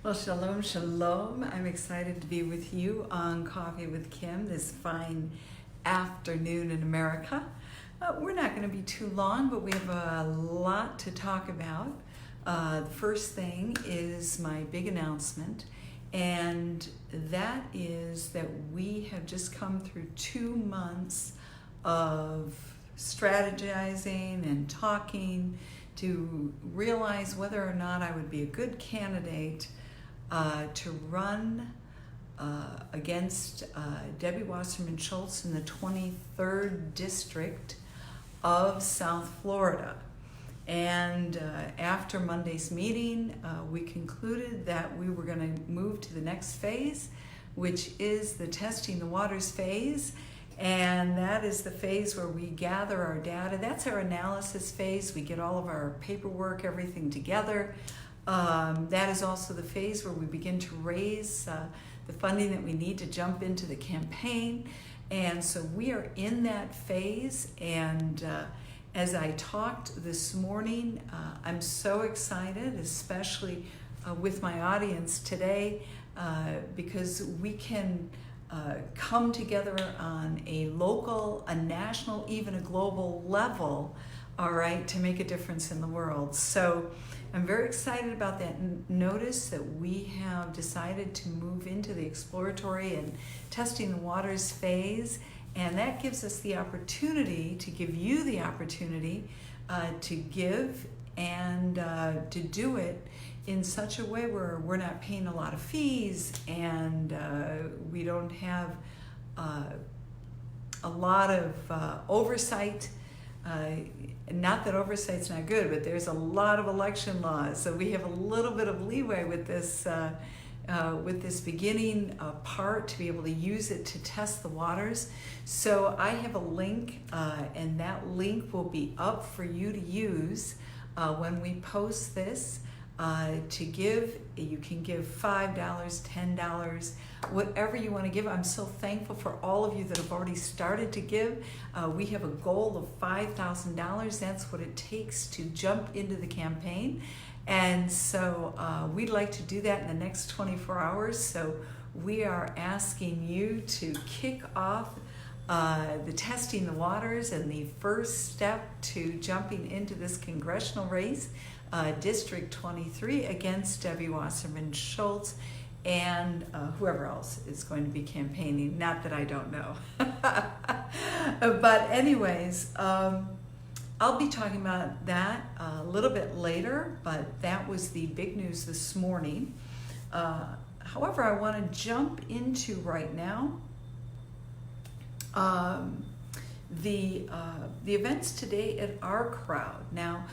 Well, shalom, shalom. I'm excited to be with you on Coffee with Kim this fine afternoon in America. We're not going to be too long, but we have a lot to talk about. The first thing is my big announcement, and that is that we have just come through 2 months of strategizing and talking to realize whether or not I would be a good candidate to run against Debbie Wasserman Schultz in the 23rd District of South Florida. And after Monday's meeting, we concluded that we were going to move to the next phase, which is the testing the waters phase. And that is the phase where we gather our data. That's our analysis phase. We get all of our paperwork, everything together. That is also the phase where we begin to raise the funding that we need to jump into the campaign. And so we are in that phase. And as I talked this morning, I'm so excited, especially with my audience today, because we can come together on a local, a national, even a global level, all right, to make a difference in the world. So I'm very excited about that. Notice that we have decided to move into the exploratory and testing the waters phase, and that gives us the opportunity to give you the opportunity to give and to do it in such a way where we're not paying a lot of fees and we don't have a lot of oversight. Not that oversight's not good, but there's a lot of election laws, so we have a little bit of leeway with this beginning part to be able to use it to test the waters. So I have a link, and that link will be up for you to use when we post this. To give, you can give $5, $10, whatever you want to give. I'm so thankful for all of you that have already started to give. We have a goal of $5,000. That's what it takes to jump into the campaign. And so we'd like to do that in the next 24 hours. So we are asking you to kick off the testing the waters and the first step to jumping into this congressional race, District 23, against Debbie Wasserman Schultz and whoever else is going to be campaigning. Not that I don't know. But anyways, I'll be talking about that a little bit later, but that was the big news this morning. However, I want to jump into right now the events today at our crowd. Now,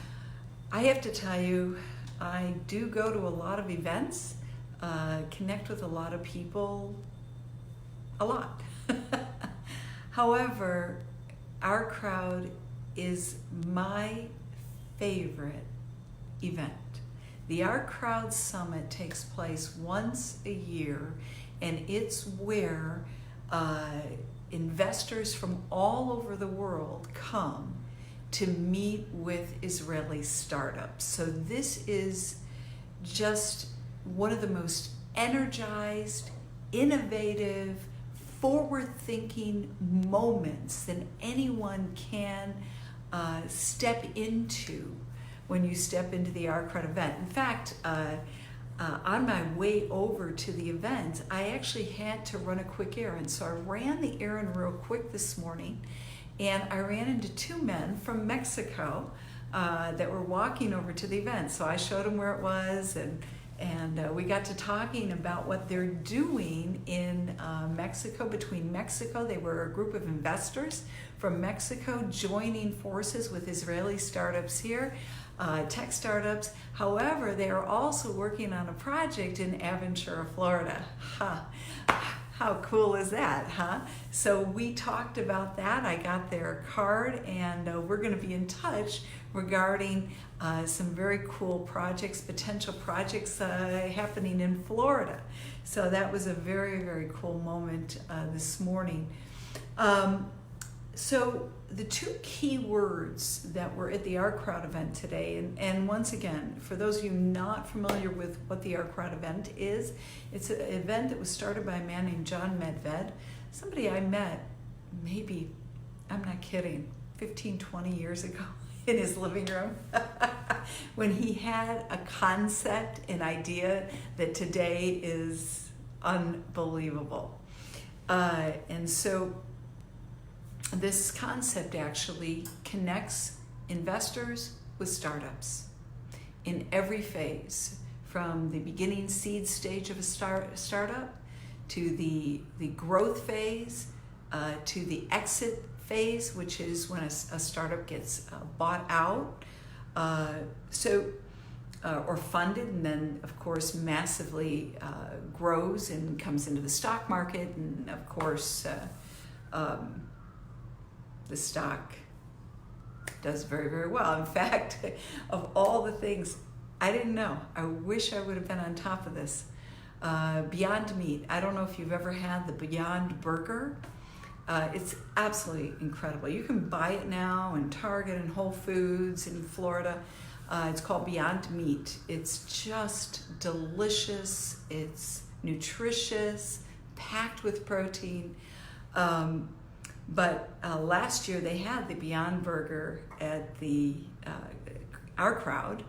I have to tell you, I do go to a lot of events, connect with a lot of people, a lot. However, our crowd is my favorite event. The Our Crowd Summit takes place once a year, and it's where investors from all over the world come to meet with Israeli startups. So this is just one of the most energized, innovative, forward-thinking moments that anyone can step into when you step into the Our Crowd event. In fact, on my way over to the event, I actually had to run a quick errand. So I ran the errand real quick this morning, and I ran into 2 men from Mexico that were walking over to the event. So I showed them where it was, and we got to talking about what they're doing in Mexico. Between Mexico, they were a group of investors from Mexico joining forces with Israeli startups here, tech startups. However, they are also working on a project in Aventura, Florida. How cool is that, huh? So we talked about that. I got their card, and we're going to be in touch regarding some very cool projects, potential projects happening in Florida. So that was a very, very cool moment this morning. So the two key words that were at the Our Crowd event today, and once again, for those of you not familiar with what the Our Crowd event is, it's an event that was started by a man named John Medved, somebody I met maybe, I'm not kidding, 15, 20 years ago in his living room when he had a concept, an idea that today is unbelievable. And so this concept actually connects investors with startups in every phase, from the beginning seed stage of a startup to the growth phase, to the exit phase, which is when a startup gets bought out, or funded, and then of course massively grows and comes into the stock market, and of course the stock does very, very well. In fact, of all the things I didn't know, I wish I would have been on top of this. Beyond Meat, I don't know if you've ever had the Beyond Burger. It's absolutely incredible. You can buy it now in Target and Whole Foods in Florida. It's called Beyond Meat. It's just delicious. It's nutritious, packed with protein. But last year they had the Beyond Burger at the Our Crowd,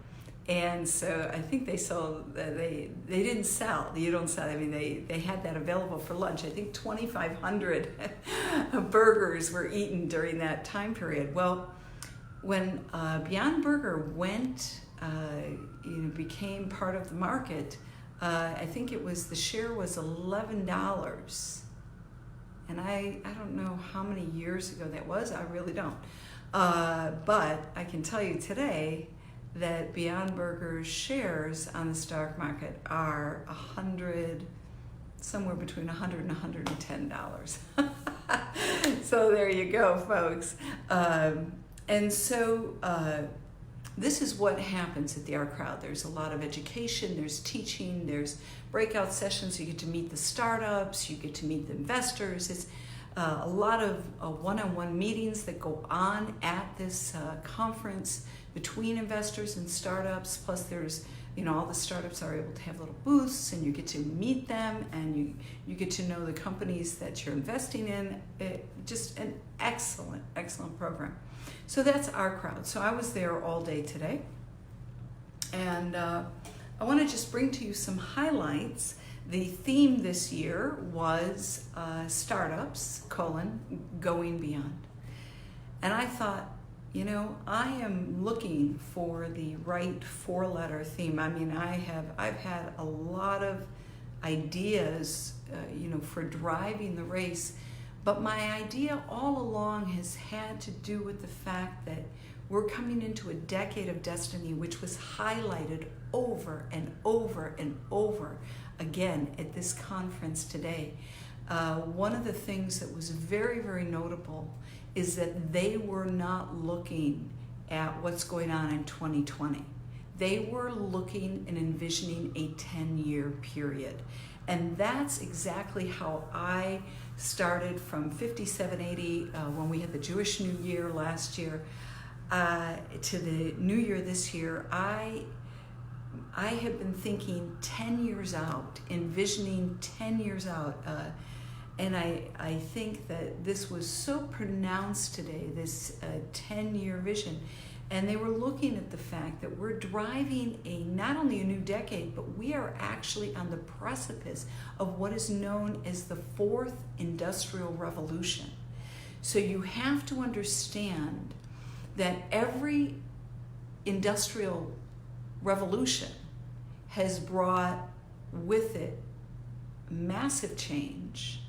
and so I think they sold. They didn't sell. You don't sell. I mean, they had that available for lunch. I think 2,500 burgers were eaten during that time period. Well, when Beyond Burger became part of the market, I think it was, the share was $11. And I don't know how many years ago that was. I really don't. But I can tell you today that Beyond Burger's shares on the stock market are somewhere between $100 and $110. So there you go, folks. And so this is what happens at the Our Crowd. There's a lot of education, there's teaching, there's breakout sessions. You get to meet the startups, you get to meet the investors. It's a lot of one-on-one meetings that go on at this conference between investors and startups. Plus there's, all the startups are able to have little booths, and you get to meet them, and you get to know the companies that you're investing in. Just an excellent, excellent program. So that's Our Crowd. So I was there all day today, and I want to just bring to you some highlights. The theme this year was startups, going beyond. And I thought, I am looking for the right 4-letter theme. I mean, I've had a lot of ideas, for driving the race. But my idea all along has had to do with the fact that we're coming into a decade of destiny, which was highlighted over and over and over again at this conference today. One of the things that was very, very notable is that they were not looking at what's going on in 2020. They were looking and envisioning a 10-year period. And that's exactly how I started from 5780, when we had the Jewish New Year last year, to the New Year this year. I have been thinking 10 years out, envisioning 10 years out, and I think that this was so pronounced today, this 10-year vision. And they were looking at the fact that we're driving not only a new decade, but we are actually on the precipice of what is known as the 4th Industrial Revolution. So you have to understand that every industrial revolution has brought with it massive change,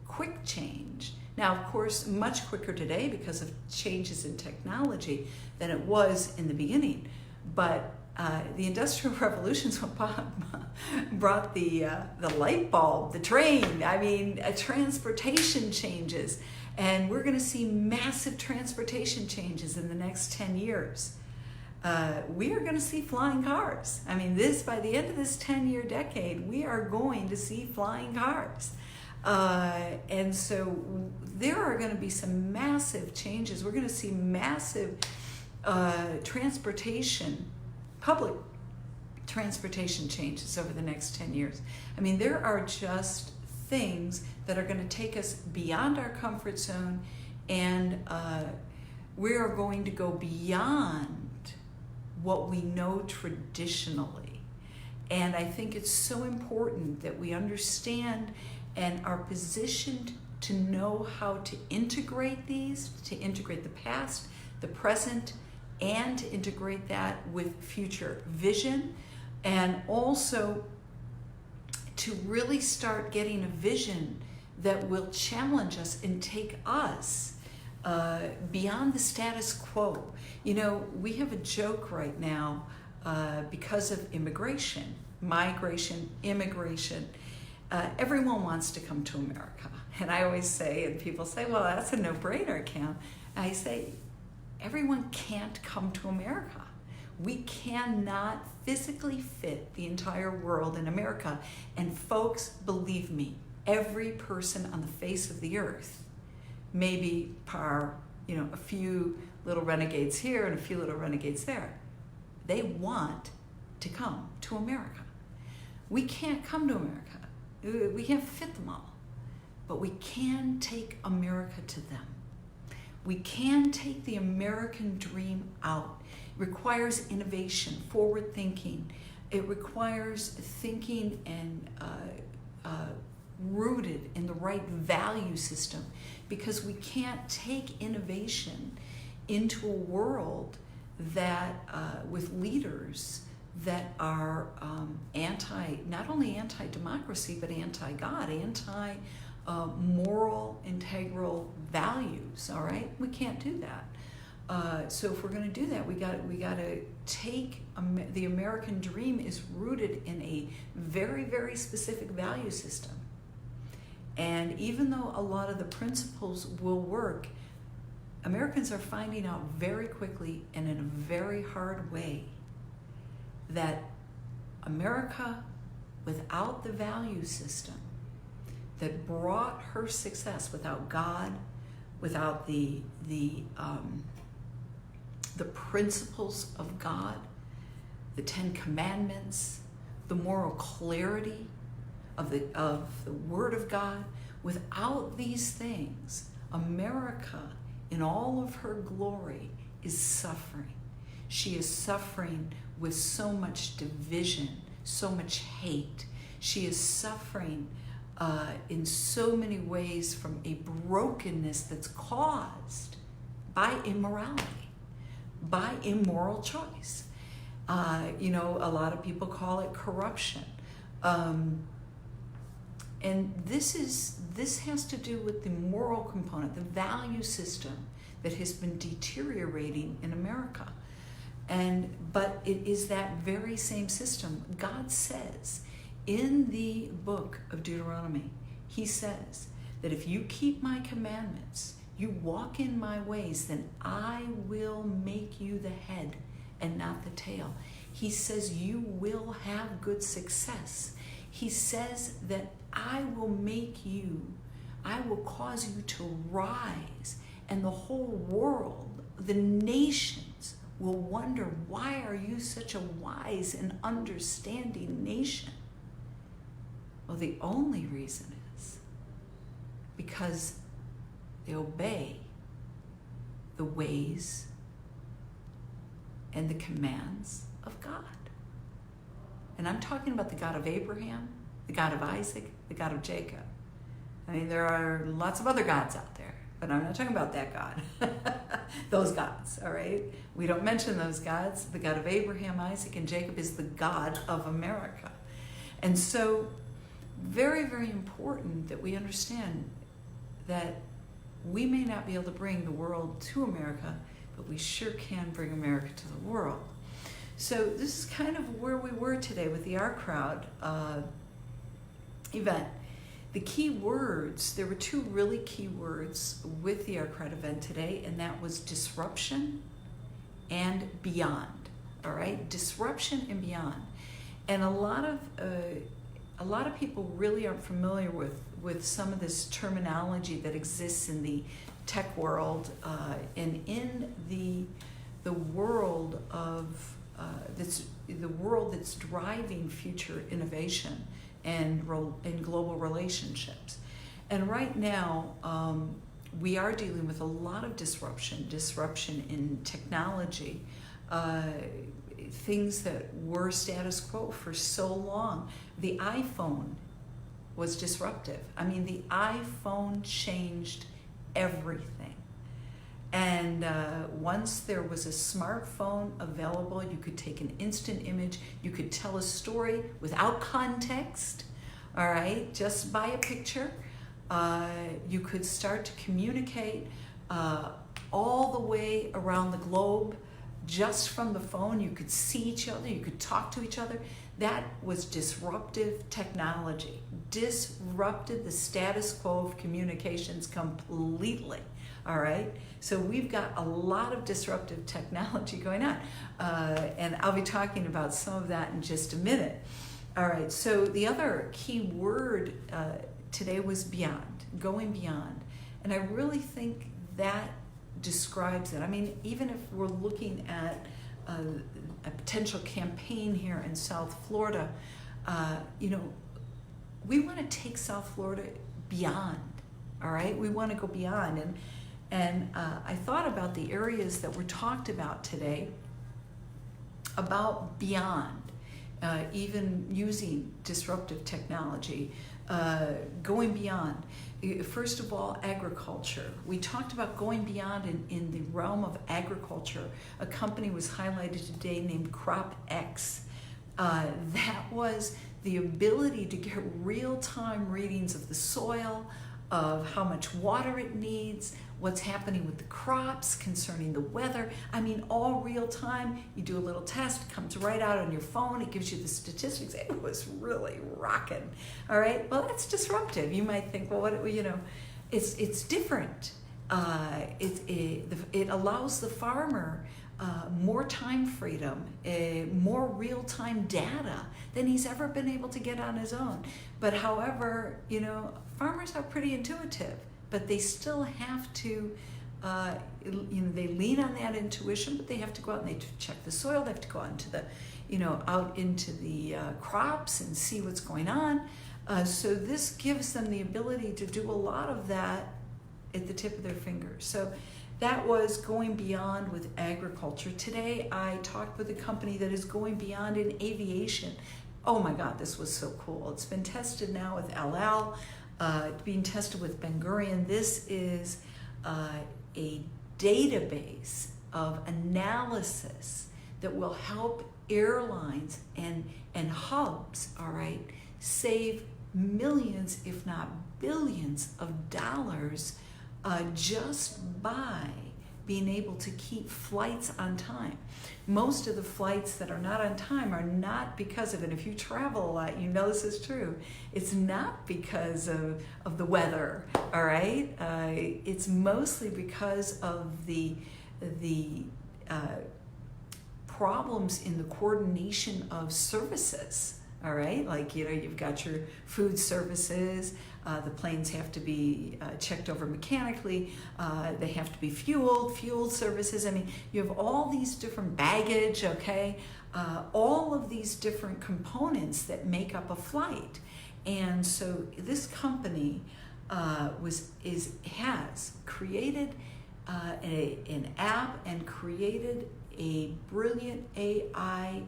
quick change. Now, of course, much quicker today because of changes in technology than it was in the beginning. But the Industrial Revolution's what brought the light bulb, the train, transportation changes. And we're going to see massive transportation changes in the next 10 years. We are going to see flying cars. By the end of this 10-year decade, we are going to see flying cars. And so there are going to be some massive changes. We're going to see massive public transportation changes over the next 10 years. I mean, there are just things that are going to take us beyond our comfort zone, and we are going to go beyond what we know traditionally. And I think it's so important that we understand and are positioned to know how to integrate these, to integrate the past, the present, and to integrate that with future vision, and also to really start getting a vision that will challenge us and take us beyond the status quo. You know, we have a joke right now because of immigration, migration, immigration. Everyone wants to come to America. And I always say, and people say, well, that's a no-brainer, Cam. I say, everyone can't come to America. We cannot physically fit the entire world in America. And folks, believe me, every person on the face of the earth, maybe a few little renegades here and a few little renegades there, they want to come to America. We can't come to America. We can't fit them all. But we can take America to them. We can take the American dream out. It requires innovation, forward thinking. It requires thinking and rooted in the right value system, because we can't take innovation into a world that with leaders that are not only anti-democracy, but anti-God, moral, integral values. All right, we can't do that. So if we're going to do that, we got to take the American dream is rooted in a very, very specific value system. And even though a lot of the principles will work, Americans are finding out very quickly and in a very hard way that America, without the value system that brought her success, without God, without the principles of God, the 10 Commandments, the moral clarity of the Word of God, without these things, America, in all of her glory, is suffering. She is suffering with so much division, so much hate. She is suffering in so many ways from a brokenness that's caused by immorality, by immoral choice. A lot of people call it corruption. And this has to do with the moral component, the value system that has been deteriorating in America. But it is that very same system. God says in the book of Deuteronomy, he says that if you keep my commandments, you walk in my ways, then I will make you the head and not the tail. He says you will have good success. He says that I will cause you to rise, and the whole world, the nations, will wonder, why are you such a wise and understanding nation? Well, the only reason is because they obey the ways and the commands of God. And I'm talking about the God of Abraham, the God of Isaac, the God of Jacob. I mean, there are lots of other gods out there, but I'm not talking about that God. Those gods, all right? We don't mention those gods. The God of Abraham, Isaac, and Jacob is the God of America. And so, very, very important that we understand that we may not be able to bring the world to America, but we sure can bring America to the world. So this is kind of where we were today with the Our Crowd event. The key words, there were two really key words with the Our Crowd event today, and that was disruption and beyond. All right, disruption and beyond. And a lot of a lot of people really aren't familiar with some of this terminology that exists in the tech world and in the world of the world that's driving future innovation and global relationships. And right now, we are dealing with a lot of disruption in technology, things that were status quo for so long. The iPhone was disruptive. I mean, the iPhone changed everything. And once there was a smartphone available, you could take an instant image, you could tell a story without context, all right, just by a picture. You could start to communicate all the way around the globe just from the phone. You could see each other, you could talk to each other. That was disruptive technology, disrupted the status quo of communications completely. All right, so we've got a lot of disruptive technology going on, and I'll be talking about some of that in just a minute. All right, so the other key word today was beyond, going beyond, and I really think that describes it. I mean, even if we're looking at a potential campaign here in South Florida, we want to take South Florida beyond. All right, we want to go beyond, and I thought about the areas that were talked about today, about beyond, even using disruptive technology, going beyond. First of all, agriculture. We talked about going beyond in the realm of agriculture. A company was highlighted today named CropX. That was the ability to get real-time readings of the soil, of how much water it needs, what's happening with the crops, concerning the weather. I mean, all real time. You do a little test, it comes right out on your phone, it gives you the statistics. It was really rocking. All right, well, that's disruptive. You might think, well, it's different. It allows the farmer more time freedom, more real-time data than he's ever been able to get on his own. But however, farmers are pretty intuitive, but they still have to, they lean on that intuition, but they have to go out and they check the soil. They have to go out into the, crops and see what's going on. So this gives them the ability to do a lot of that at the tip of their fingers. So that was going beyond with agriculture. Today, I talked with a company that is going beyond in aviation. Oh my God, this was so cool. It's been tested now with El Al, being tested with Ben Gurion. This is a database of analysis that will help airlines and hubs, all right, save millions, if not billions of dollars just by being able to keep flights on time. Most of the flights that are not on time are not because of it. If you travel a lot, you know this is true. It's not because of the weather, all right? It's mostly because of the problems in the coordination of services, all right? Like, you've got your food services, the planes have to be checked over mechanically, they have to be fuel services. I mean, you have all these different baggage, okay? All of these different components that make up a flight. And so this company has created an app and created a brilliant AI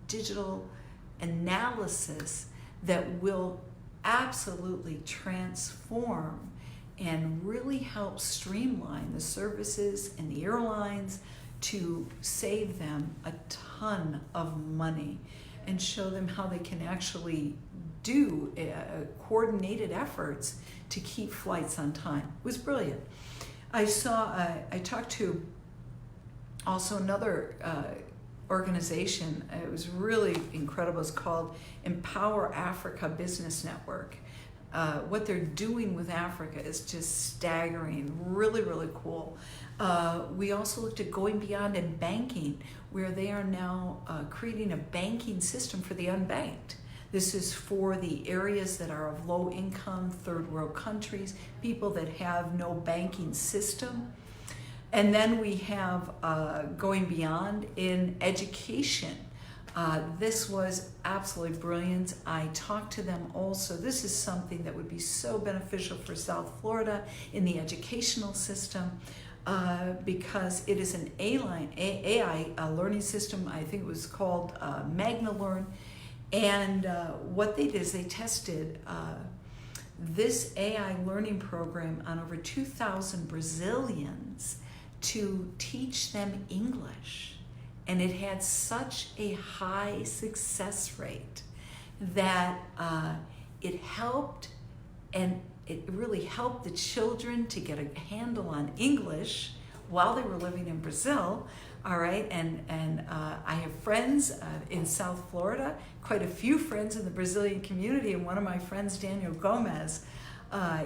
digital analysis that will absolutely transform and really help streamline the services and the airlines to save them a ton of money and show them how they can actually do coordinated efforts to keep flights on time. It was brilliant. I talked to also another organization. It was really incredible. It's called Empower Africa Business Network. What they're doing with Africa is just staggering, really, really cool. We also looked at going beyond in banking, where they are now creating a banking system for the unbanked. This is for the areas that are of low income, third world countries, people that have no banking system. And then we have going beyond in education. This was absolutely brilliant. I talked to them also. This is something that would be so beneficial for South Florida in the educational system because it is an AI learning system. I think it was called MagnaLearn. And what they did is they tested this AI learning program on over 2,000 Brazilians to teach them English. And it had such a high success rate that it helped, and it really helped the children to get a handle on English while they were living in Brazil. All right, and I have friends in South Florida, quite a few friends in the Brazilian community, and one of my friends, Daniel Gomez,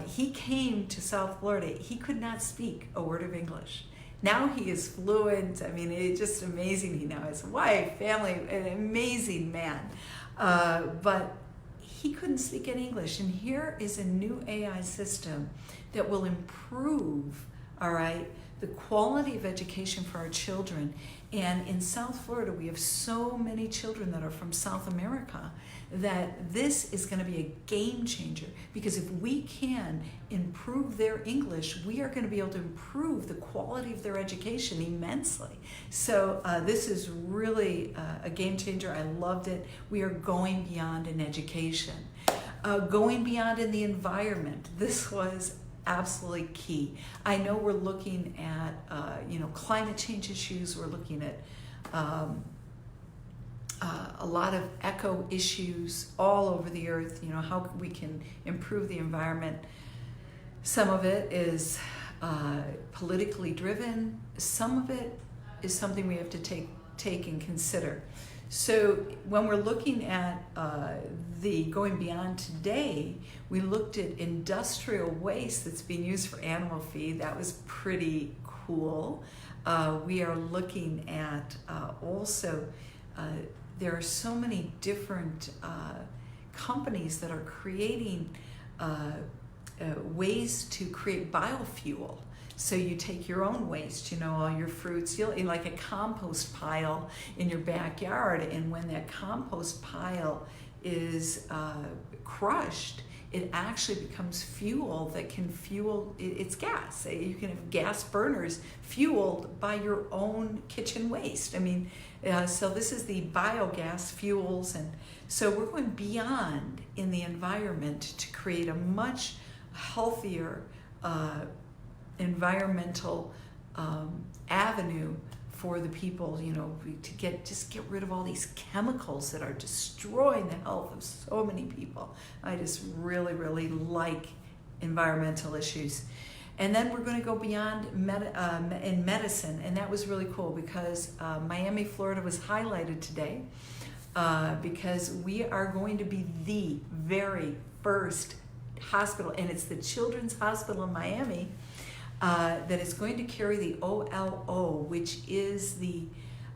he came to South Florida. He could not speak a word of English. Now he is fluent. I mean, it's just amazing. He now has a wife, family, an amazing man. But he couldn't speak in English. And here is a new AI system that will improve, all right, the quality of education for our children. And in South Florida, we have so many children that are from South America that this is going to be a game changer, because if we can improve their English, we are going to be able to improve the quality of their education immensely. So this is really a game changer. I loved it. We are going beyond in education. Going beyond in the environment. This was absolutely key. I know we're looking at climate change issues. We're looking at a lot of eco issues all over the earth. You know, how we can improve the environment. Some of it is politically driven. Some of it is something we have to take and consider. So when we're looking at the going beyond today, we looked at industrial waste that's being used for animal feed. That was pretty cool. We are looking at also, there are so many different companies that are creating ways to create biofuel. So you take your own waste, all your fruits, in like a compost pile in your backyard, and when that compost pile is crushed, it actually becomes fuel that can fuel, it's gas. You can have gas burners fueled by your own kitchen waste. I mean, so this is the biogas fuels, and so we're going beyond in the environment to create a much healthier environmental avenue for the people, to get rid of all these chemicals that are destroying the health of so many people. I just really, really like environmental issues. And then we're going to go beyond in medicine, and that was really cool because Miami, Florida was highlighted today because we are going to be the very first hospital, and it's the Children's Hospital in Miami, that is going to carry the OLO, which is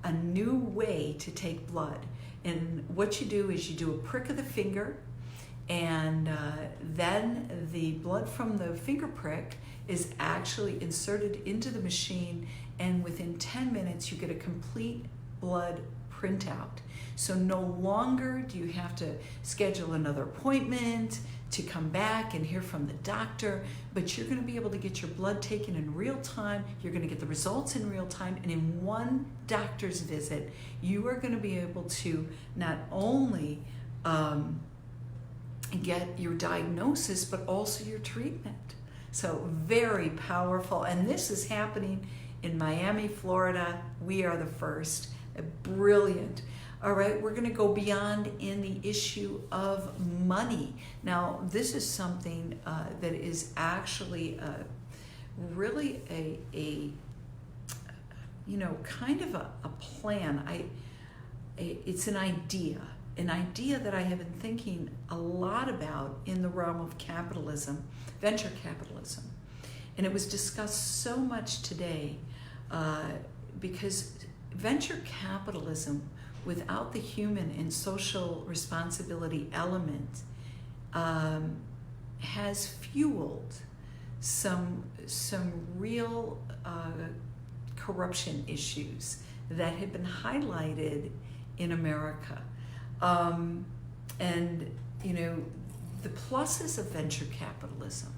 a new way to take blood. And what you do is you do a prick of the finger, and then the blood from the finger prick is actually inserted into the machine, and within 10 minutes you get a complete blood printout. So no longer do you have to schedule another appointment to come back and hear from the doctor, but you're going to be able to get your blood taken in real time. You're going to get the results in real time, and in one doctor's visit, you are going to be able to not only get your diagnosis, but also your treatment. So very powerful, and this is happening in Miami, Florida. We are the first. Brilliant. All right, we're going to go beyond in the issue of money. Now, this is something that is actually really a kind of a plan. It's an idea that I have been thinking a lot about in the realm of capitalism, venture capitalism. And it was discussed so much today because venture capitalism without the human and social responsibility element, has fueled some real corruption issues that have been highlighted in America. And you know, the pluses of venture capitalism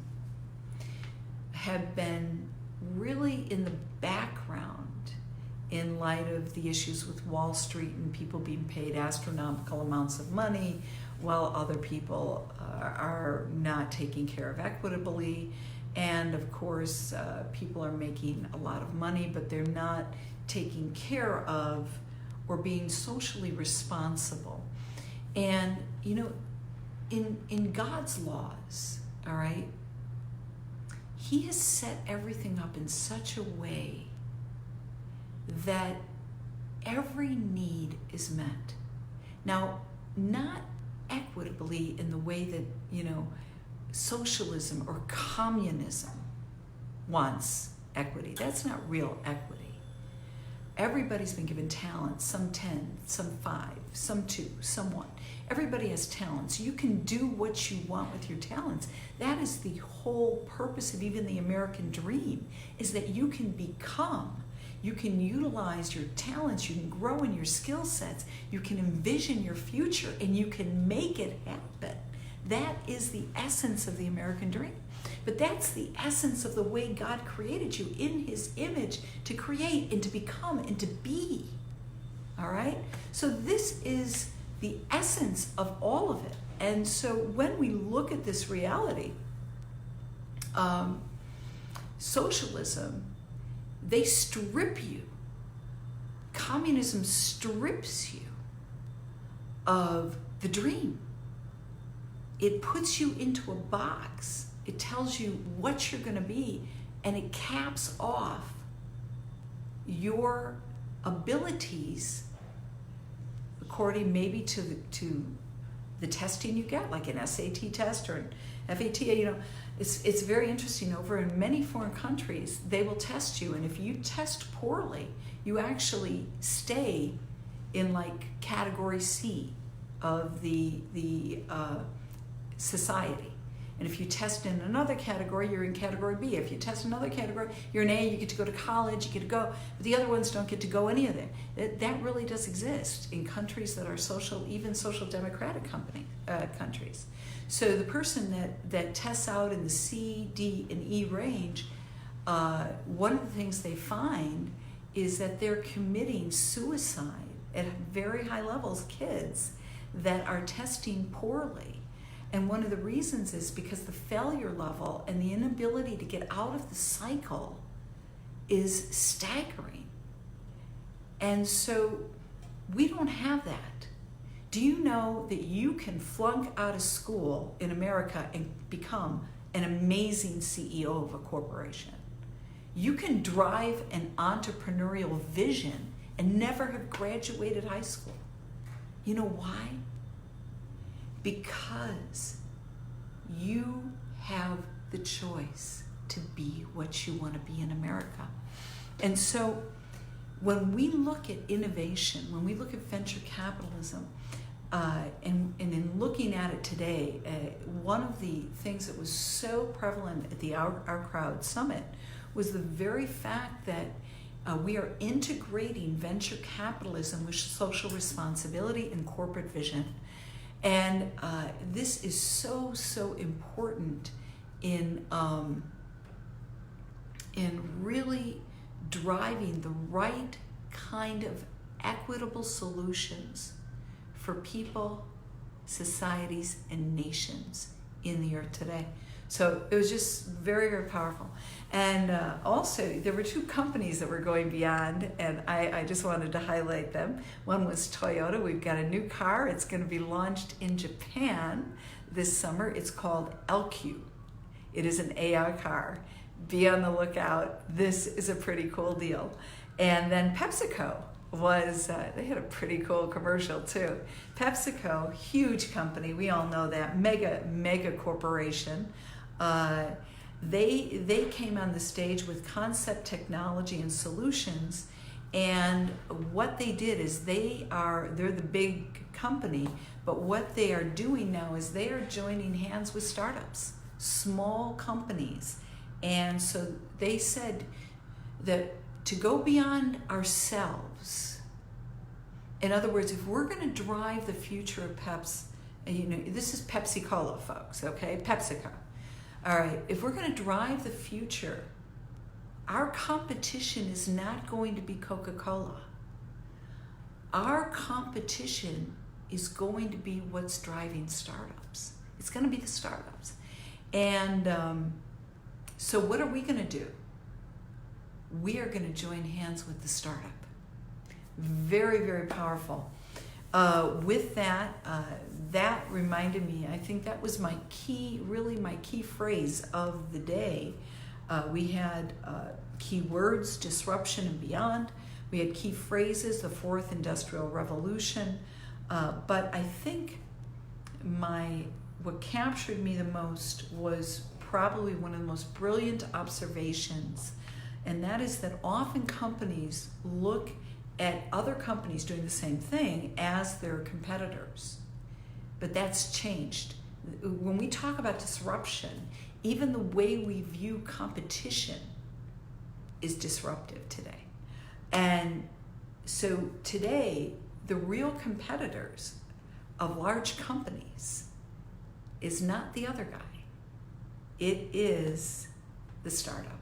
have been really in the background in light of the issues with Wall Street and people being paid astronomical amounts of money while other people are not taken care of equitably. And of course, people are making a lot of money, but they're not taking care of or being socially responsible. And, you know, in God's laws, all right, He has set everything up in such a way that every need is met. Now, not equitably in the way that, you know, socialism or communism wants equity. That's not real equity. Everybody's been given talents, some 10, some 5, some 2, some 1. Everybody has talents. You can do what you want with your talents. That is the whole purpose of even the American dream, is that you can become, you can utilize your talents, you can grow in your skill sets, you can envision your future, and you can make it happen. That is the essence of the American dream. But that's the essence of the way God created you in His image, to create and to become and to be. All right? So this is the essence of all of it. And so when we look at this reality, socialism, they strip you. Communism strips you of the dream. It puts you into a box. It tells you what you're going to be, and it caps off your abilities according maybe to the testing you get, like an SAT test or an FAT. You know, it's very interesting. Over in many foreign countries, they will test you, and if you test poorly, you actually stay in like category C of the society. And if you test in another category, you're in category B. If you test another category, you're in A, you get to go to college, you get to go, but the other ones don't get to go any of them. That really does exist in countries that are social, even social democratic countries. So the person that tests out in the C, D, and E range, one of the things they find is that they're committing suicide at very high levels, kids that are testing poorly. And one of the reasons is because the failure level and the inability to get out of the cycle is staggering. And so we don't have that. Do you know that you can flunk out of school in America and become an amazing CEO of a corporation? You can drive an entrepreneurial vision and never have graduated high school. You know why? Because you have the choice to be what you want to be in America. And so when we look at innovation, when we look at venture capitalism, and in looking at it today, one of the things that was so prevalent at the Our Crowd Summit was the very fact that we are integrating venture capitalism with social responsibility and corporate vision. And this is so important in really driving the right kind of equitable solutions for people, societies, and nations in the earth today. So it was just very, very powerful. And also, there were 2 companies that were going beyond, and I just wanted to highlight them. One was Toyota. We've got a new car. It's going to be launched in Japan this summer. It's called LQ. It is an AI car. Be on the lookout. This is a pretty cool deal. And then PepsiCo was, they had a pretty cool commercial too. PepsiCo, huge company. We all know that. Mega corporation. They came on the stage with concept technology and solutions, And what they did is they're the big company, but what they are doing now is they are joining hands with startups, small companies. And so they said that to go beyond ourselves, in other words, if we're going to drive the future of this is Pepsi-Cola, folks, okay? PepsiCo. All right, if we're going to drive the future, our competition is not going to be Coca-Cola. Our competition is going to be what's driving startups. It's going to be the startups. And so what are we going to do? We are going to join hands with the startup. Very, very powerful. With that, that reminded me, I think that was my key phrase of the day. We had key words, disruption and beyond. We had key phrases, the fourth industrial revolution. But I think what captured me the most was probably one of the most brilliant observations, and that is that often companies look at other companies doing the same thing as their competitors. But that's changed. When we talk about disruption, even the way we view competition is disruptive today. And so today, the real competitors of large companies is not the other guy. It is the startup.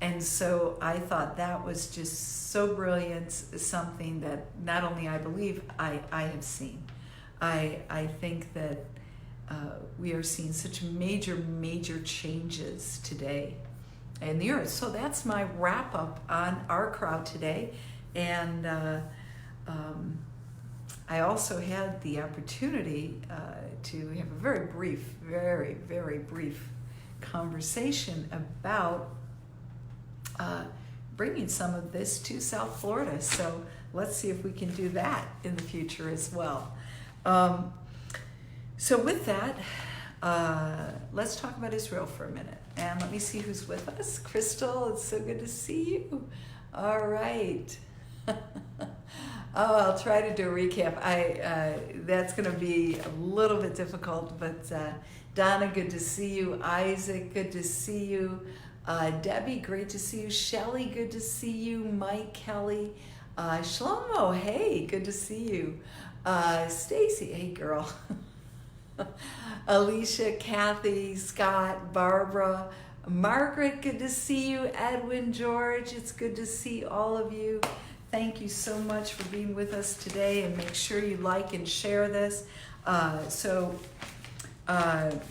And so I thought that was just so brilliant, something that not only I believe, I have seen. I think that we are seeing such major changes today in the earth. So that's my wrap up on our crowd today. And I also had the opportunity to have a very brief conversation about bringing some of this to South Florida. So let's see if we can do that in the future as well. So with that, let's talk about Israel for a minute. And let me see who's with us. Crystal, it's so good to see you. All right. I'll try to do a recap. That's going to be a little bit difficult, but Donna, good to see you. Isaac, good to see you. Debbie, great to see you. Shelly, good to see you. Mike, Kelly, Shlomo, hey, good to see you. Stacy, hey girl. Alicia, Kathy, Scott, Barbara, Margaret, good to see you. Edwin, George, it's good to see all of you. Thank you so much for being with us today, and make sure you like and share this. The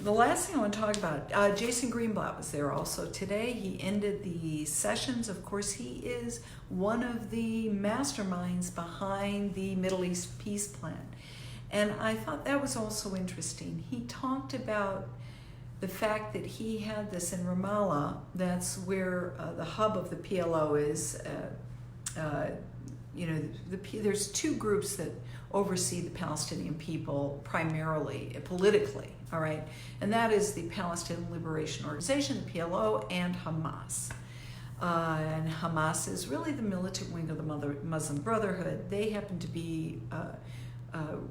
last thing I want to talk about, Jason Greenblatt was there also today. He ended the sessions. Of course, he is one of the masterminds behind the Middle East peace plan. And I thought that was also interesting. He talked about the fact that he had this in Ramallah. That's where the hub of the PLO is. There's two groups that oversee the Palestinian people primarily, politically, all right? And that is the Palestinian Liberation Organization, the PLO, and Hamas. And Hamas is really the militant wing of the Muslim Brotherhood. They happen to be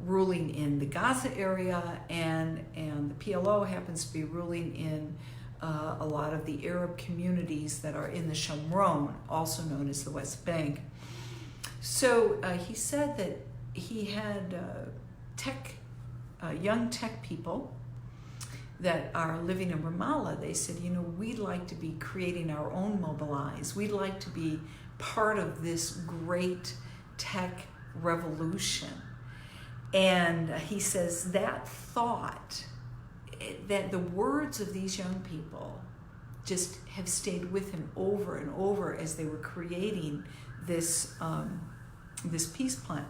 ruling in the Gaza area, and the PLO happens to be ruling in a lot of the Arab communities that are in the Shomron, also known as the West Bank. So he said that he had young tech people that are living in Ramallah. They said, we'd like to be creating our own Mobilize. We'd like to be part of this great tech revolution. And he says that thought, that the words of these young people just have stayed with him over and over as they were creating this peace plan.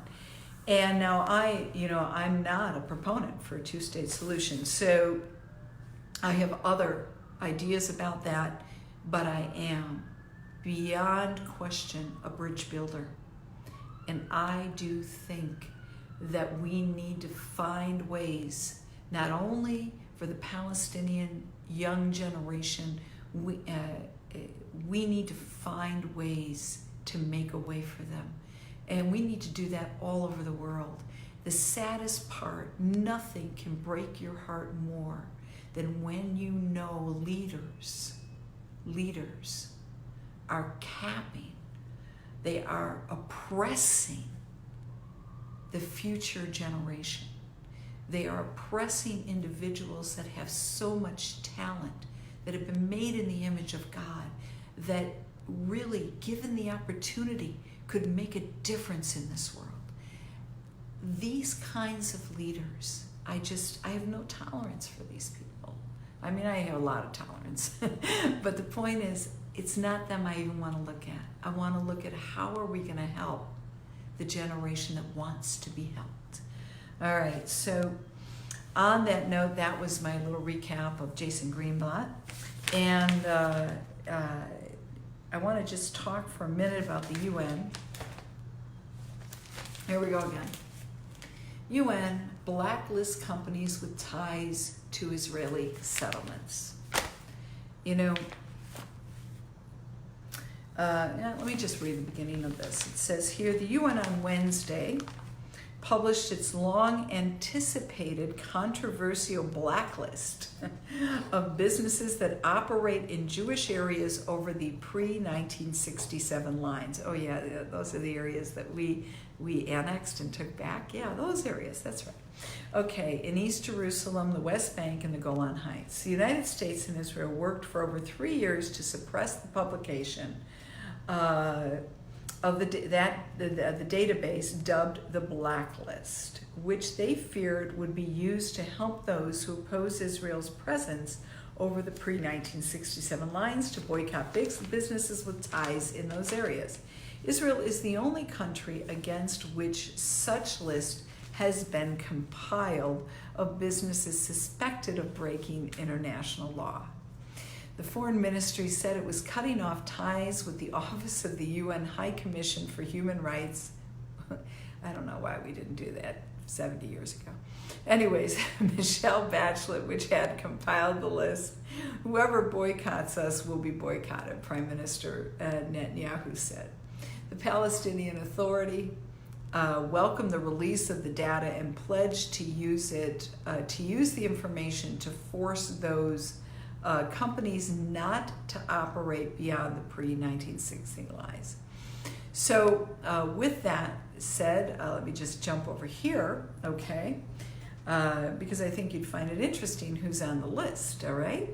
And now I'm not a proponent for a two-state solution, so I have other ideas about that, but I am beyond question a bridge builder. And I do think that we need to find ways, not only for the Palestinian young generation, we need to find ways to make a way for them. And we need to do that all over the world. The saddest part, nothing can break your heart more than when you know leaders are capping, they are oppressing the future generation. They are oppressing individuals that have so much talent, that have been made in the image of God, that really, given the opportunity, could make a difference in this world. These kinds of leaders, I have no tolerance for these people. I mean, I have a lot of tolerance, but the point is, it's not them I even want to look at. I want to look at how are we going to help the generation that wants to be helped. All right, so on that note, that was my little recap of Jason Greenblatt. And I want to just talk for a minute about the UN. Here we go again. UN blacklist companies with ties to Israeli settlements. You know, let me just read the beginning of this. It says here, the UN on Wednesday published its long-anticipated controversial blacklist of businesses that operate in Jewish areas over the pre-1967 lines. Oh yeah, those are the areas that we annexed and took back. Yeah, those areas, that's right. Okay, in East Jerusalem, the West Bank, and the Golan Heights. The United States and Israel worked for over 3 years to suppress the publication of the database dubbed the blacklist, which they feared would be used to help those who oppose Israel's presence over the pre-1967 lines to boycott big businesses with ties in those areas. Israel is the only country against which such list has been compiled of businesses suspected of breaking international law. The Foreign Ministry said it was cutting off ties with the Office of the UN High Commission for Human Rights. I don't know why we didn't do that 70 years ago. Anyways, Michelle Bachelet, which had compiled the list. Whoever boycotts us will be boycotted, Prime Minister Netanyahu said. The Palestinian Authority welcomed the release of the data and pledged to use the information to force those companies not to operate beyond the pre-1960 lines. So with that said, let me just jump over here, okay? Because I think you'd find it interesting who's on the list, all right?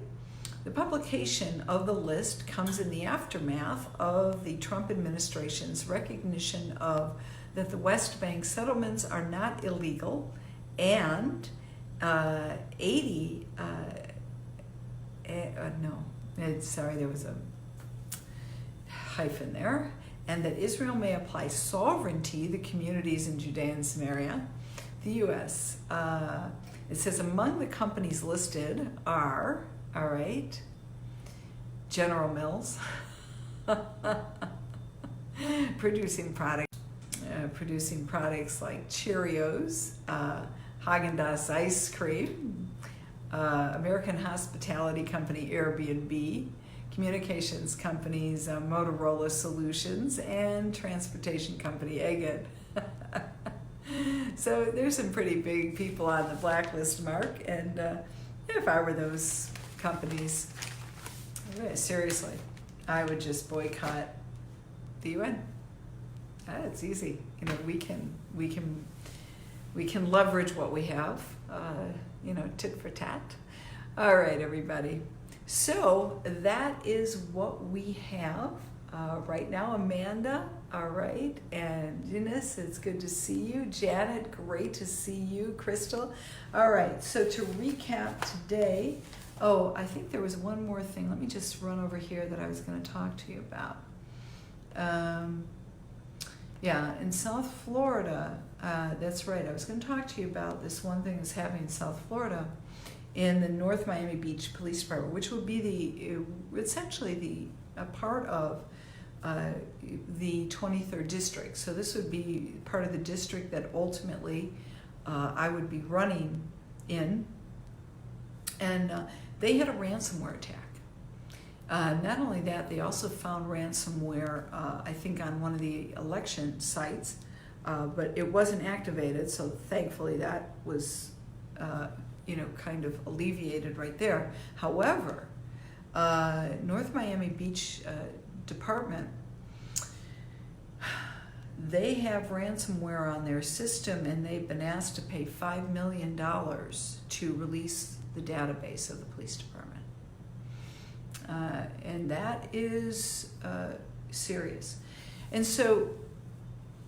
The publication of the list comes in the aftermath of the Trump administration's recognition of that the West Bank settlements are not illegal, and 80 there was a hyphen there, and that Israel may apply sovereignty to the communities in Judea and Samaria. The U.S. It says among the companies listed are, all right, General Mills, producing products like Cheerios, Haagen-Dazs ice cream, American hospitality company Airbnb, communications companies Motorola Solutions, and transportation company Egged. So there's some pretty big people on the blacklist, Mark, and if I were those companies, seriously, I would just boycott the UN. It's easy. You know, we can leverage what we have. Tit for tat. All right, everybody. So that is what we have right now. Amanda, all right, and Eunice, it's good to see you. Janet, great to see you. Crystal, all right. So to recap today, I think there was one more thing. Let me just run over here that I was going to talk to you about. In South Florida, that's right. I was going to talk to you about this one thing that's happening in South Florida in the North Miami Beach Police Department, which would be essentially a part of the 23rd District. So this would be part of the district that ultimately I would be running in. And they had a ransomware attack. Not only that, they also found ransomware, I think, on one of the election sites, but it wasn't activated, so thankfully that was, kind of alleviated right there. However, North Miami Beach Department, they have ransomware on their system, and they've been asked to pay $5 million to release the database of the police department. And that is serious. And so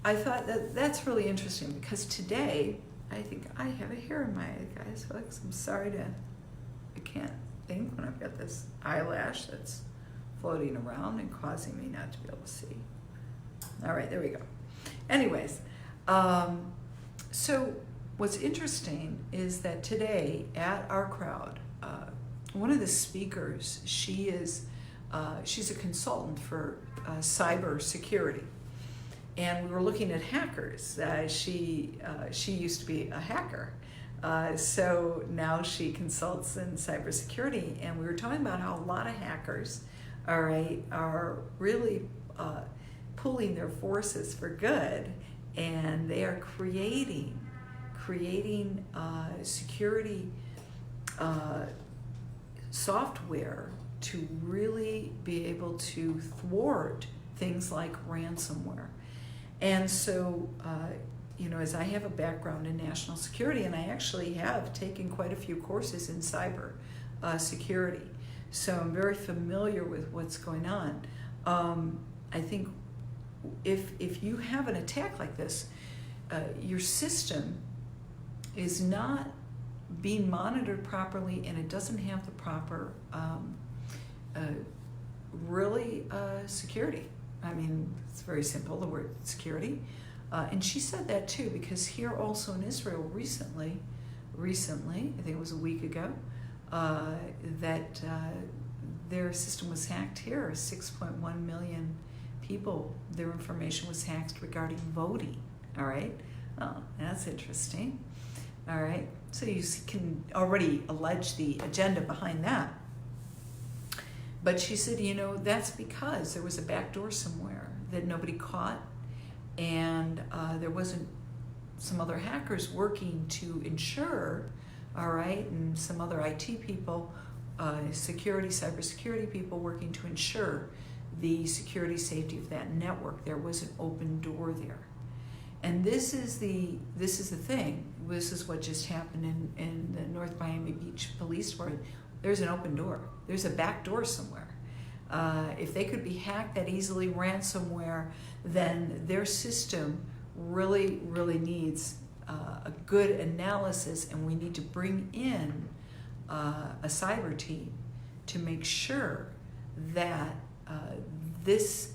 I thought that's really interesting, because today, I think I have a hair in my eye, guys, folks. I'm sorry I can't think when I've got this eyelash that's floating around and causing me not to be able to see. All right, there we go. Anyways, so what's interesting is that today at our crowd, one of the speakers, she's a consultant for cyber security, and we were looking at hackers. She used to be a hacker, so now she consults in cybersecurity, and we were talking about how a lot of hackers, all right, are really pooling their forces for good, and they are creating security software to really be able to thwart things like ransomware. And so, as I have a background in national security, and I actually have taken quite a few courses in cyber security, so I'm very familiar with what's going on. I think if you have an attack like this, your system is not being monitored properly, and it doesn't have the proper security. I mean, it's very simple, the word security. And she said that too, because here also in Israel recently, I think it was a week ago, that their system was hacked here. 6.1 million people, their information was hacked regarding voting. All right, oh, that's interesting. All right, so you can already allege the agenda behind that. But she said, that's because there was a back door somewhere that nobody caught, and there wasn't some other hackers working to ensure, all right, and some other IT people, cybersecurity people working to ensure the security safety of that network. There was an open door there. And this is the thing. This is what just happened in the North Miami Beach Police Department. There's an open door. There's a back door somewhere. If they could be hacked that easily, ransomware, then their system really, really needs a good analysis, and we need to bring in a cyber team to make sure that this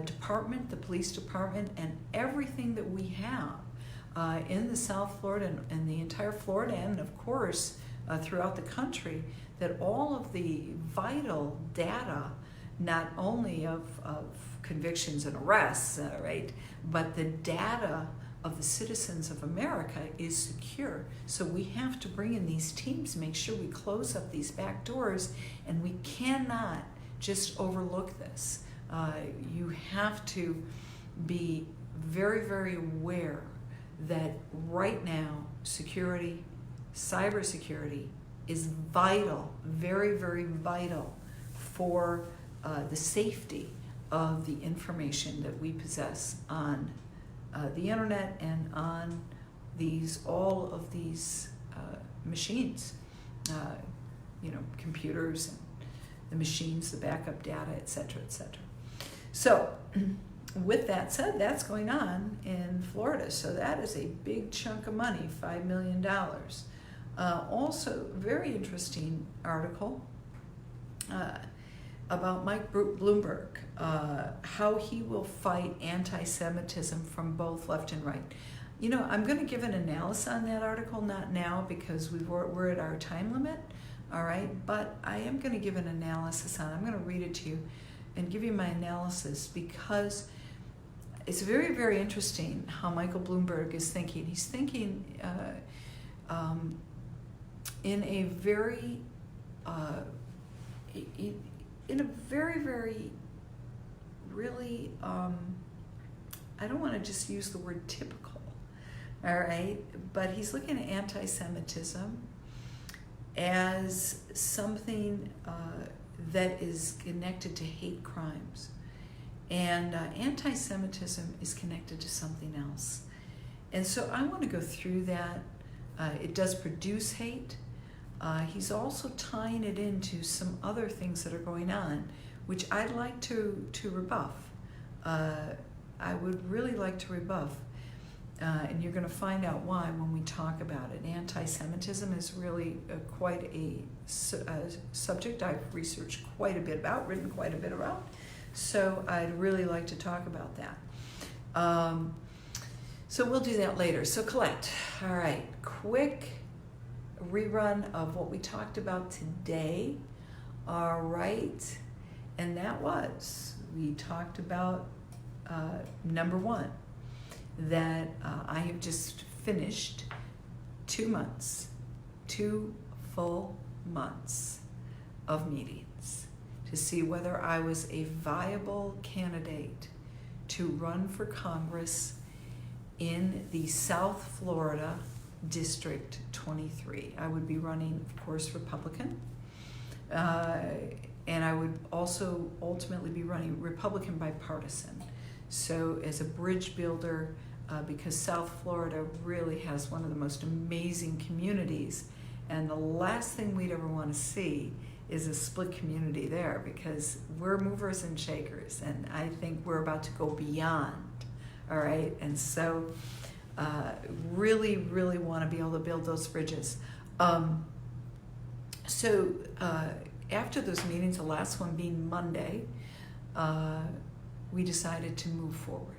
department, the police department, and everything that we have in the South Florida and the entire Florida, and of course throughout the country, that all of the vital data, not only of convictions and arrests, right, but the data of the citizens of America is secure. So we have to bring in these teams, make sure we close up these back doors, and we cannot just overlook this. You have to be very, very aware that right now security, cybersecurity, is vital, very, very vital for the safety of the information that we possess on the internet and on all of these machines, computers and the machines, the backup data, et cetera, et cetera. So with that said, that's going on in Florida. So that is a big chunk of money, $5 million. Also, very interesting article about Mike Bloomberg, how he will fight anti-Semitism from both left and right. I'm going to give an analysis on that article, not now because we're at our time limit, all right? But I am going to give an analysis on it. I'm going to read it to you and give you my analysis, because it's very, very interesting how Michael Bloomberg is thinking. He's thinking in a very, in a very, very, really, I don't want to just use the word typical, all right? But he's looking at anti-Semitism as something that is connected to hate crimes. And anti-Semitism is connected to something else. And so I want to go through that. It does produce hate. He's also tying it into some other things that are going on, which I'd like to rebuff. I would really like to rebuff. And you're going to find out why when we talk about it. Anti-Semitism is really quite a subject I've researched quite a bit about, written quite a bit about. So I'd really like to talk about that. So we'll do that later. So Colette, all right, quick rerun of what we talked about today. All right, and that was, we talked about number one, that I have just finished 2 months, 2 full months of meetings to see whether I was a viable candidate to run for Congress in the South Florida District 23. I would be running, of course, Republican, and I would also ultimately be running Republican bipartisan. So as a bridge builder, because South Florida really has one of the most amazing communities, and the last thing we'd ever want to see is a split community there, because we're movers and shakers, and I think we're about to go beyond, all right? And so really, really want to be able to build those bridges. After those meetings, the last one being Monday, we decided to move forward.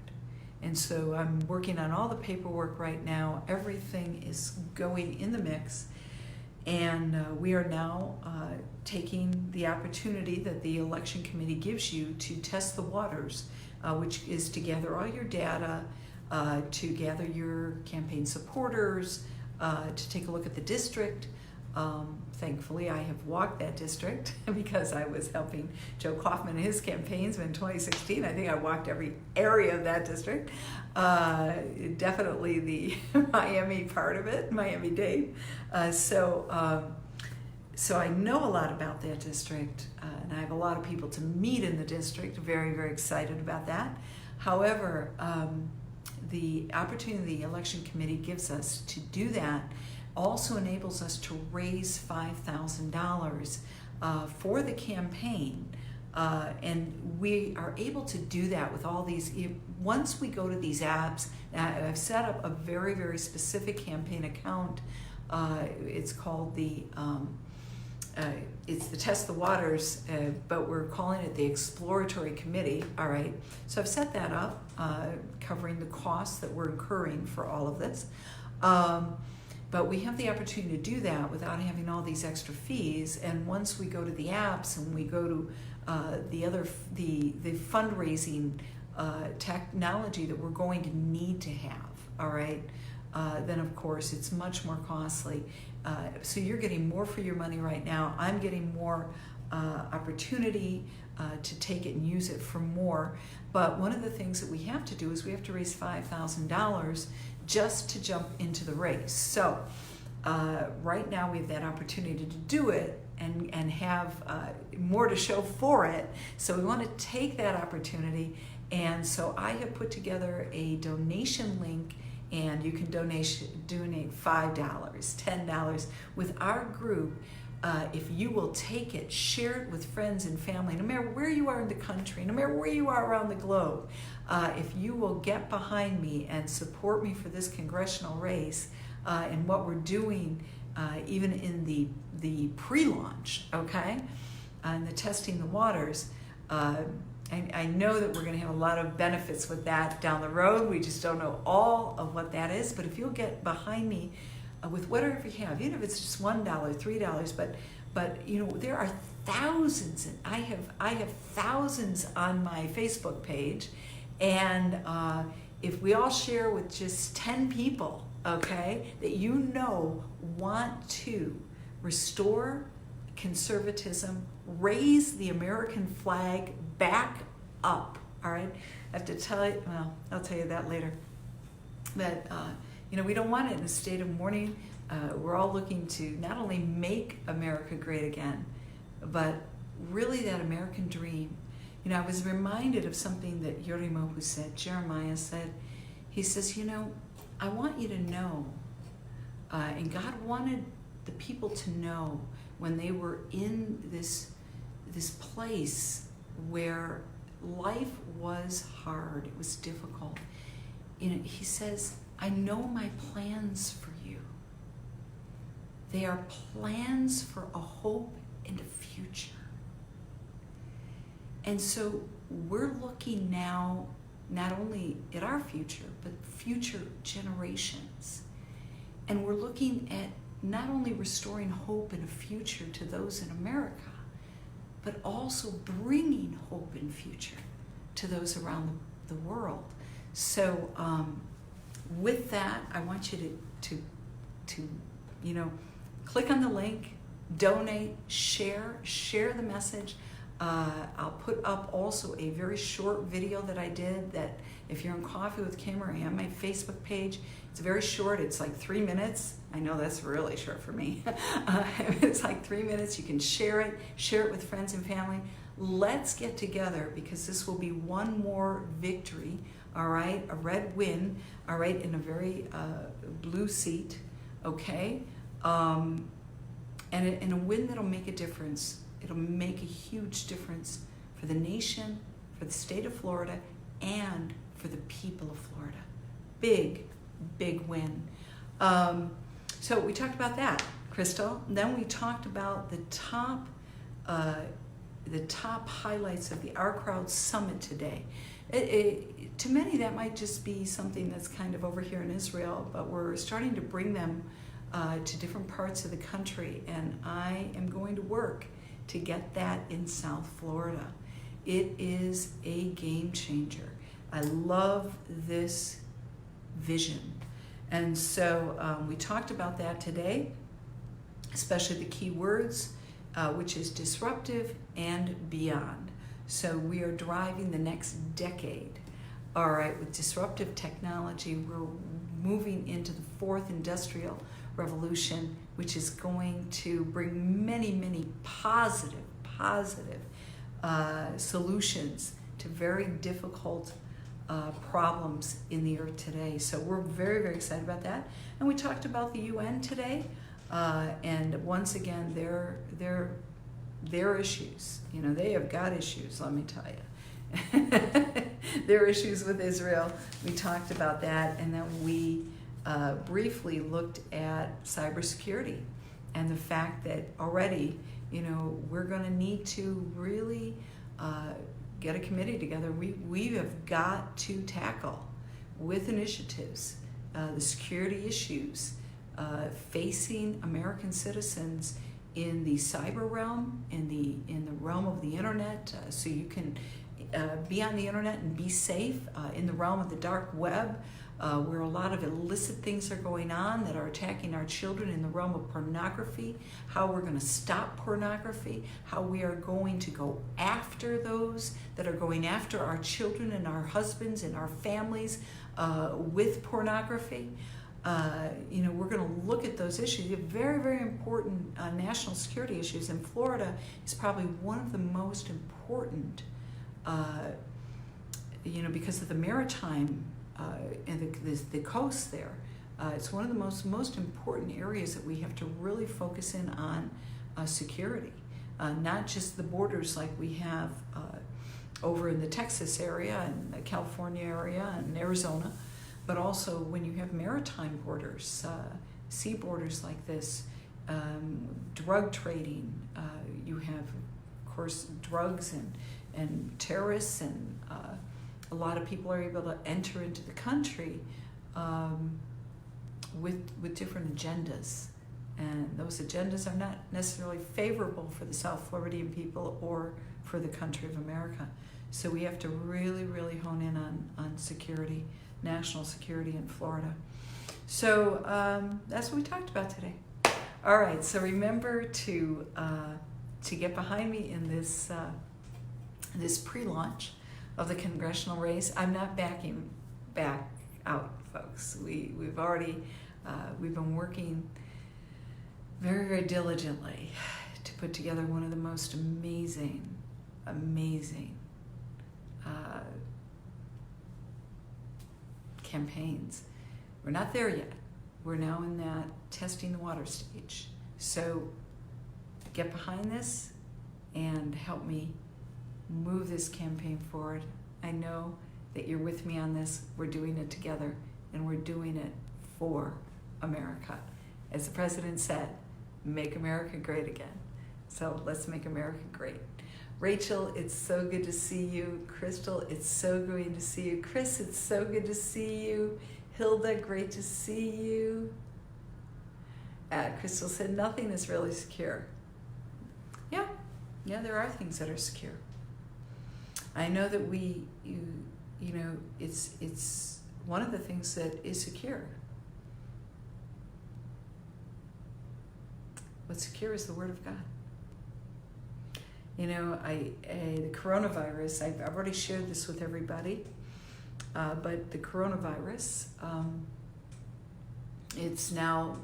And so I'm working on all the paperwork right now. Everything is going in the mix. And we are now taking the opportunity that the election committee gives you to test the waters, which is to gather all your data, to gather your campaign supporters, to take a look at the district. Thankfully, I have walked that district because I was helping Joe Kaufman in his campaigns in 2016. I think I walked every area of that district. Definitely the Miami part of it, Miami-Dade. So I know a lot about that district, and I have a lot of people to meet in the district. Very, very excited about that. However, the opportunity the election committee gives us to do that also enables us to raise $5,000 for the campaign. And we are able to do that with all these. Once we go to these apps, I've set up a very, very specific campaign account. It's called it's the Test the Waters, but we're calling it the Exploratory Committee, all right? So I've set that up, covering the costs that we're incurring for all of this. But we have the opportunity to do that without having all these extra fees. And once we go to the apps and we go to the fundraising technology that we're going to need to have, all right, then of course it's much more costly. So you're getting more for your money right now. I'm getting more opportunity to take it and use it for more. But one of the things that we have to do is we have to raise $5,000 just to jump into the race. So right now we have that opportunity to do it and have more to show for it. So we want to take that opportunity. And so I have put together a donation link, and you can donate $5, $10 with our group. If you will take it, share it with friends and family, no matter where you are in the country, no matter where you are around the globe, if you will get behind me and support me for this congressional race and what we're doing, even in the pre-launch, okay, and the testing the waters, I know that we're going to have a lot of benefits with that down the road. We just don't know all of what that is, but if you'll get behind me with whatever you have, even if it's just $1, $3, but you know, there are thousands, and I have thousands on my Facebook page, and if we all share with just 10 people, okay, that you know want to restore conservatism, raise the American flag back up, all right? I have to tell you, well, I'll tell you that later. But, we don't want it in a state of mourning. We're all looking to not only make America great again, but really that American dream. I was reminded of something that Yorimohu said, Jeremiah said. He says, I want you to know, and God wanted the people to know when they were in this place where life was hard, it was difficult. He says, I know my plans for you. They are plans for a hope and a future. And so we're looking now not only at our future, but future generations. And we're looking at not only restoring hope and a future to those in America, but also bringing hope and future to those around the world. So with that, I want you to click on the link, donate, share the message. I'll put up also a very short video that I did that if you're on Coffee with Kim or on my Facebook page, it's very short. It's like 3 minutes. I know that's really short for me. It's like 3 minutes. You can share it with friends and family. Let's get together because this will be one more victory, all right? A red win, all right, in a very blue seat, okay? And a win that'll make a difference. It'll make a huge difference for the nation, for the state of Florida, and for the people of Florida. Big, big win. So we talked about that, Crystal. And then we talked about the top highlights of the Our Crowd Summit today. To many, that might just be something that's kind of over here in Israel, but we're starting to bring them to different parts of the country, and I am going to work to get that in South Florida. It is a game changer. I love this vision. And so we talked about that today, especially the key words, which is disruptive and beyond. So we are driving the next decade. All right, with disruptive technology, we're moving into the fourth industrial revolution, which is going to bring many, many positive solutions to very difficult problems in the earth today. So we're very, very excited about that. And we talked about the UN today, and once again, their issues. They have got issues, let me tell you. Their issues with Israel. We talked about that, and then we briefly looked at cybersecurity and the fact that already, we're going to need to really get a committee together. We have got to tackle with initiatives the security issues facing American citizens in the cyber realm, in the realm of the internet, so you can be on the internet and be safe, in the realm of the dark web, where a lot of illicit things are going on that are attacking our children, in the realm of pornography, how we're going to stop pornography, how we are going to go after those that are going after our children and our husbands and our families with pornography. We're going to look at those issues. Very, very important national security issues. And Florida is probably one of the most important, because of the maritime and the coast there. It's one of the most important areas that we have to really focus in on security. Not just the borders like we have over in the Texas area and the California area and Arizona, but also when you have maritime borders, sea borders like this, drug trading, you have, of course, drugs and terrorists, and a lot of people are able to enter into the country with different agendas. And those agendas are not necessarily favorable for the South Floridian people or for the country of America. So we have to really, really hone in on security, national security in Florida. So that's what we talked about today. All right, so remember to get behind me in this this pre-launch of the congressional race. I'm not backing back out, folks. We've already we've been working very, very diligently to put together one of the most amazing campaigns. We're not there yet. We're now in that testing the water stage. So get behind this and help me move this campaign forward. I know that you're with me on this. We're doing it together, and we're doing it for America. As the president said, make America great again. So let's make America great. Rachel, it's so good to see you. Crystal, it's so good to see you. Chris, it's so good to see you. Hilda, great to see you. Crystal said, nothing is really secure. Yeah, there are things that are secure. I know that you know, it's one of the things that is secure. What's secure is the Word of God. You know, the coronavirus, I've already shared this with everybody, but the coronavirus, it's now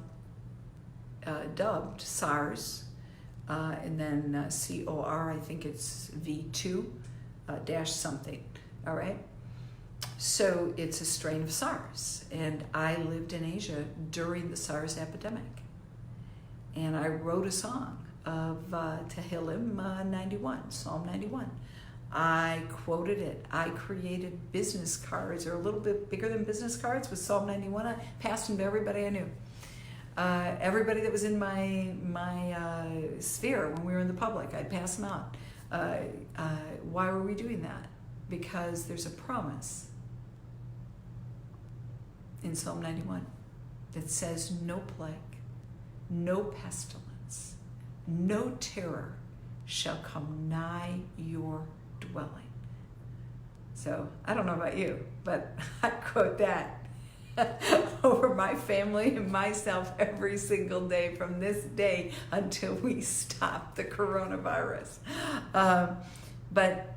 dubbed SARS, and then COR, I think it's V2 dash something, all right? So it's a strain of SARS, and I lived in Asia during the SARS epidemic, and I wrote a song of Tehillim 91, Psalm 91. I quoted it. I created business cards, or a little bit bigger than business cards, with Psalm 91. I passed them to everybody I knew. Everybody that was in my sphere when we were in the public, I'd pass them out. Why were we doing that? Because there's a promise in Psalm 91 that says no plague, no pestilence, no terror shall come nigh your dwelling. So I don't know about you, but I quote that over my family and myself every single day from this day until we stop the coronavirus. But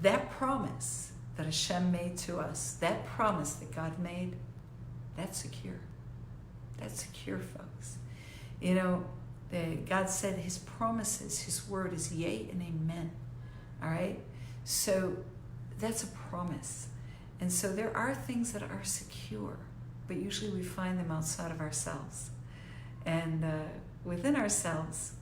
that promise that Hashem made to us, that promise that God made, that's secure. That's secure, folks. You know, God said his promises, his word is yea and amen. All right? So that's a promise. And so there are things that are secure, but usually we find them outside of ourselves. And within ourselves,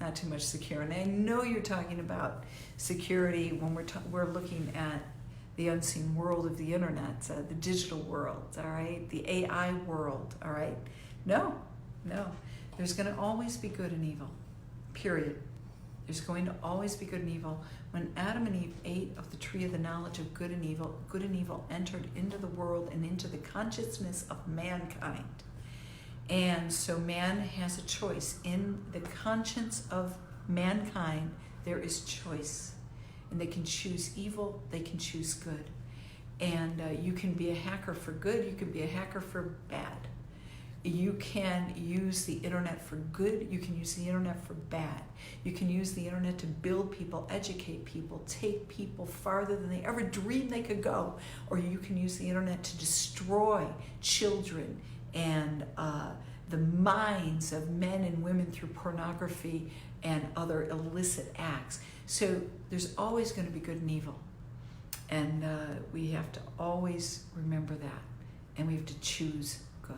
not too much secure. And I know you're talking about security when we're looking at the unseen world of the internet, the digital world, all right? The AI world, all right? No. There's going to always be good and evil, period. There's going to always be good and evil. When Adam and Eve ate of the tree of the knowledge of good and evil entered into the world and into the consciousness of mankind. And so man has a choice. In the conscience of mankind, there is choice. And they can choose evil, they can choose good. And you can be a hacker for good, you can be a hacker for bad. You can use the internet for good, you can use the internet for bad. You can use the internet to build people, educate people, take people farther than they ever dreamed they could go. Or you can use the internet to destroy children and the minds of men and women through pornography and other illicit acts. So there's always going to be good and evil. And we have to always remember that. And we have to choose good.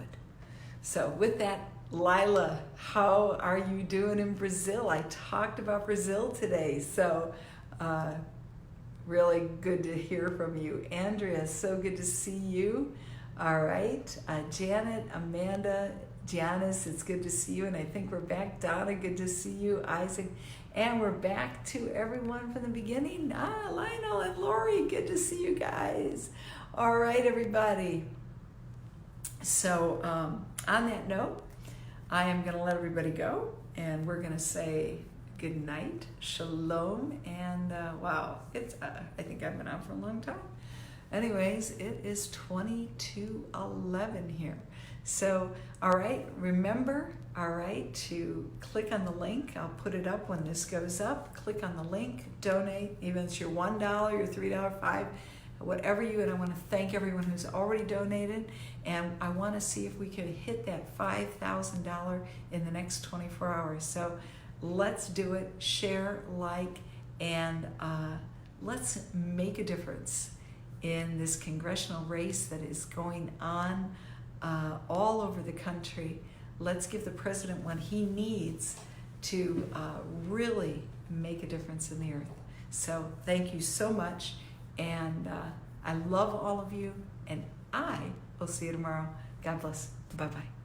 So with that, Lila, how are you doing in Brazil? I talked about Brazil today, so really good to hear from you. Andrea, so good to see you. All right, Janet, Amanda, Janice, it's good to see you, and I think we're back. Donna, good to see you. Isaac, and we're back to everyone from the beginning. Lionel and Lori, good to see you guys. All right, everybody. So on that note, I am going to let everybody go, and we're going to say good night, shalom, and wow, it's I think I've been on for a long time. Anyways, it is 22:11 here. So, all right, remember, all right, to click on the link. I'll put it up when this goes up. Click on the link, donate, even if it's your $1, your $3, $5, whatever you, and I want to thank everyone who's already donated, and I want to see if we can hit that $5,000 in the next 24 hours. So let's do it, share, like, and let's make a difference in this congressional race that is going on all over the country. Let's give the president what he needs to really make a difference in the earth. So thank you so much, and I love all of you, and I will see you tomorrow. God bless. Bye-bye.